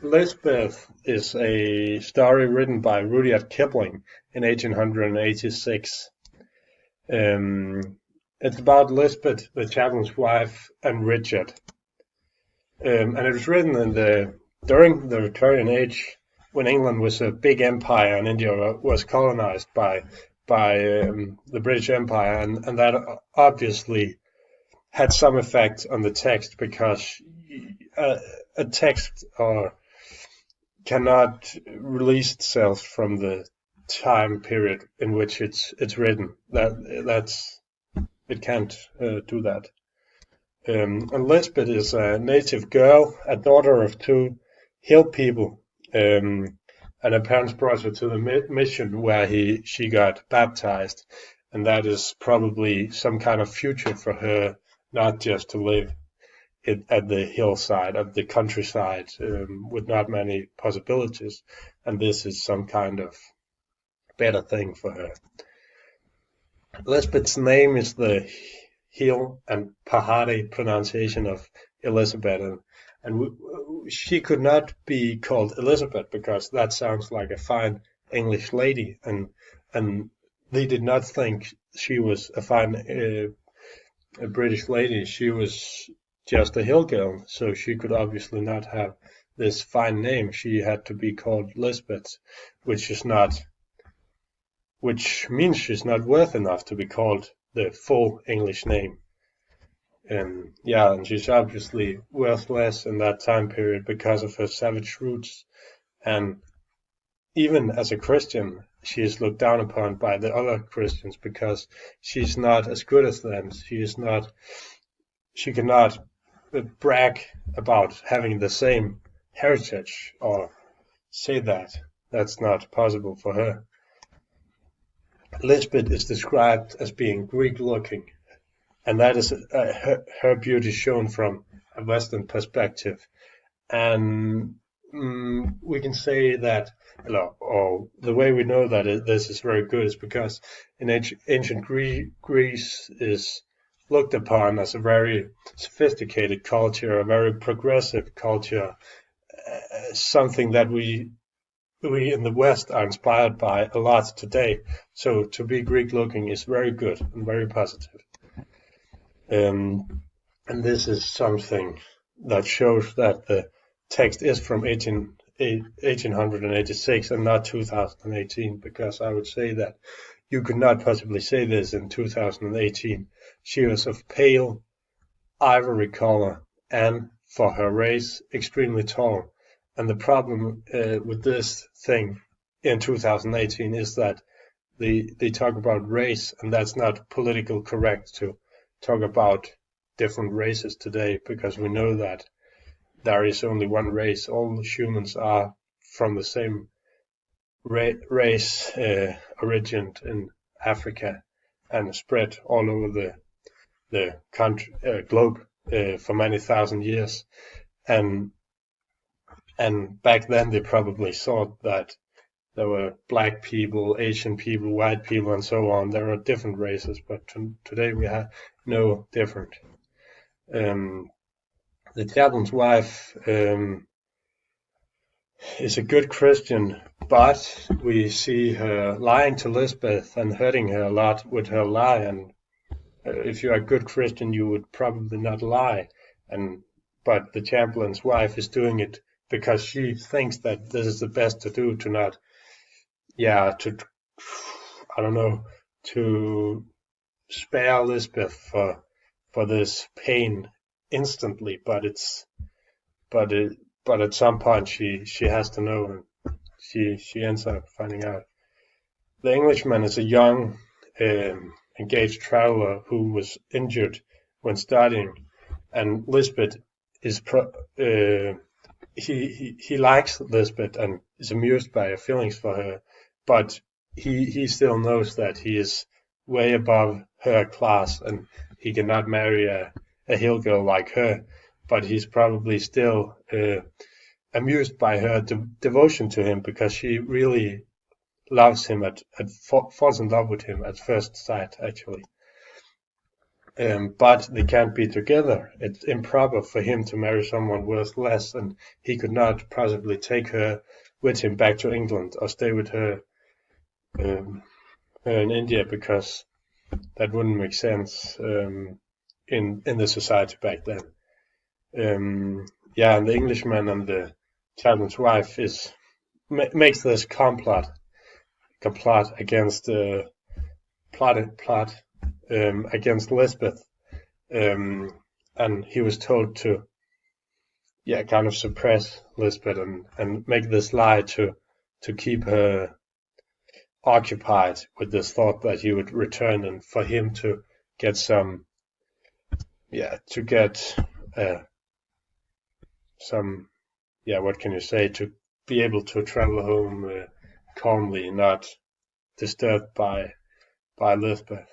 Lispeth is a story written by Rudyard Kipling in 1886. It's about Lispeth, the chaplain's wife, and Richard. And it was written during the Victorian age, when England was a big empire and India was colonized by the British Empire, and that obviously had some effect on the text, because a text cannot release itself from the time period in which it's written. It can't do that. And Lispeth is a native girl, a daughter of two hill people, and her parents brought her to the mission where she got baptized, and that is probably some kind of future for her, not just to live at the hillside, at the countryside, with not many possibilities, and this is some kind of better thing for her. Lisbeth's name is the Hill and Pahari pronunciation of Elizabeth, and she could not be called Elizabeth because that sounds like a fine English lady, and they did not think she was a fine a British lady. She was just a hill girl, so she could obviously not have this fine name. She had to be called Lispeth, which means she's not worth enough to be called the full English name. And she's obviously worth less in that time period because of her savage roots. And even as a Christian, she is looked down upon by the other Christians because she's not as good as them. She cannot brag about having the same heritage or say that. That's not possible for her. Lispeth is described as being Greek-looking, and that is her beauty shown from a Western perspective. And we can say that, or the way we know that this is very good is because in ancient Greece is looked upon as a very sophisticated culture, a very progressive culture, something that we in the West are inspired by a lot today. So to be Greek-looking is very good and very positive. And this is something that shows that the text is from 1886 and not 2018, because I would say that you could not possibly say this in 2018. She was of pale ivory color and, for her race, extremely tall. And the problem with this thing in 2018 is that they talk about race, and that's not politically correct to talk about different races today, because we know that there is only one race. All humans are from the same race, originated in Africa and spread all over the country, globe for many thousand years. And back then they probably thought that there were black people, Asian people, white people, and so on. There are different races, but today we have no different. The chaplain's wife is a good Christian, but we see her lying to Lispeth and hurting her a lot with her lie. And if you are a good Christian, you would probably not lie. But the chaplain's wife is doing it because she thinks that this is the best to do, to spare Lispeth for this pain instantly, but at some point she has to know, and she ends up finding out. The Englishman is a young engaged traveler who was injured when studying, and Lispeth is he likes Lispeth and is amused by her feelings for her, but he still knows that he is way above her class and he cannot marry a hill girl like her, but he's probably still amused by her devotion to him, because she really loves him falls in love with him at first sight, actually. but they can't be together. It's improper for him to marry someone worth less, and he could not possibly take her with him back to England or stay with her, her in India, because that wouldn't make sense in the society back then. And the Englishman and the chaplain's wife makes this complot against plot against Lispeth, and he was told to kind of suppress Lispeth and make this lie to keep her occupied with this thought that he would return, and for him to get some what can you say, to be able to travel home calmly, not disturbed by Lispeth.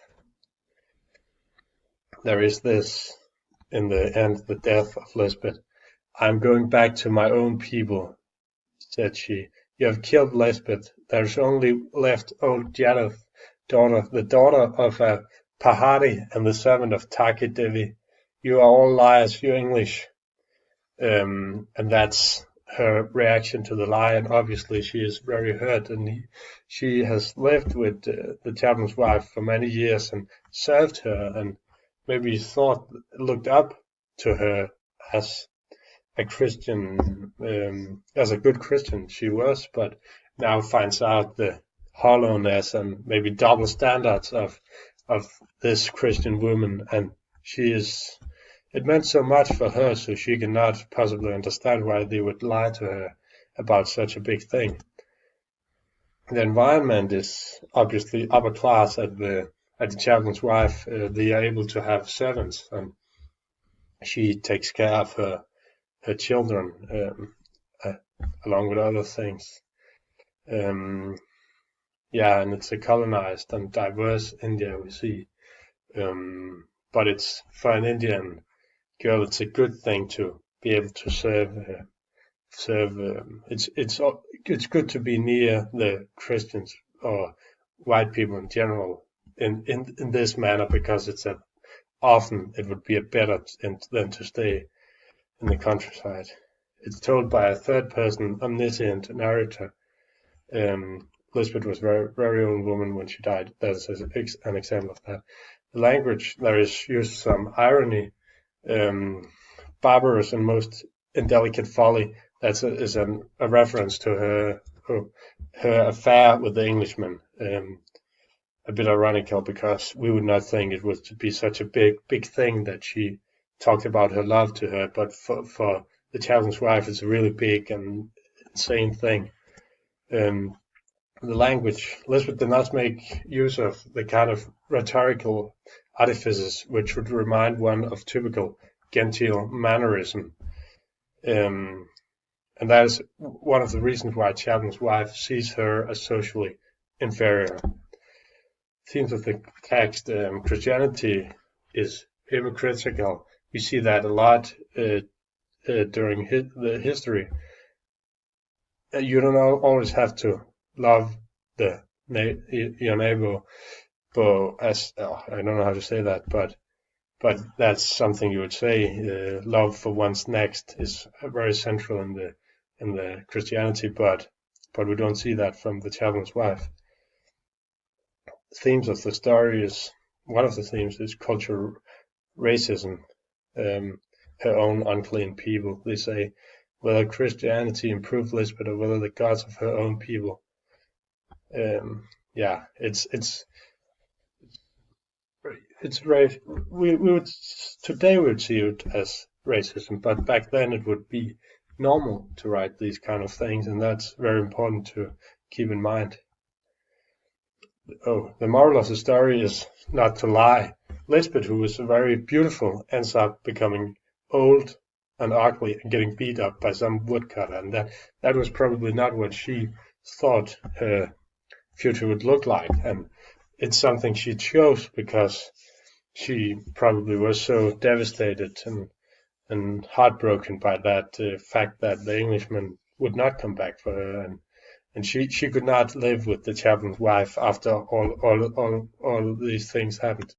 There is this in the end, the death of Lispeth. "I'm going back to my own people," said she. "You have killed Lispeth. There's only left old Jadov, the daughter of a Pahari and the servant of Taki Devi. You are all liars, you English." And that's her reaction to the lie, and obviously she is very hurt, and she has lived with the chaplain's wife for many years and served her, and maybe looked up to her as a Christian, as a good Christian she was, but now finds out the hollowness and maybe double standards of this Christian woman, and it meant so much for her, so she cannot possibly understand why they would lie to her about such a big thing. The environment is obviously upper class at the chaplain's wife. They are able to have servants, and she takes care of her children, along with other things. And it's a colonized and diverse India we see. But it's, for an Indian girl, it's a good thing to be able to serve. It's good to be near the Christians or white people in general in this manner, because often it would be a better than to stay in the countryside. It's told by a third person, omniscient narrator. Lispeth was very, very old woman when she died. That's an example of that. The language, there is used some irony, barbarous and most indelicate folly. That is a reference to her affair with the Englishman. A bit ironical, because we would not think it was to be such a big thing that she talked about her love to her, but for the chaplain's wife, it's a really big and insane thing. The language, Lispeth did not make use of the kind of rhetorical artifices which would remind one of typical genteel mannerism. And that is one of the reasons why chaplain's wife sees her as socially inferior. Themes of the text, Christianity is hypocritical. We see that a lot during the history. You don't always have to love your neighbor, but I don't know how to say that, but that's something you would say. Love for one's next is very central in the Christianity, but we don't see that from the chaplain's wife. Themes of the story is, one of the themes is cultural racism. Her own unclean people, they say, whether Christianity improved Lispeth or whether the gods of her own people. It's very, we would see it as racism, but back then it would be normal to write these kind of things, and that's very important to keep in mind. The moral of the story is not to lie. Lispeth, who was very beautiful, ends up becoming old and ugly and getting beat up by some woodcutter, and that was probably not what she thought her future would look like, and it's something she chose because she probably was so devastated and heartbroken by that fact that the Englishman would not come back for her, and she could not live with the chaplain's wife after all these things happened.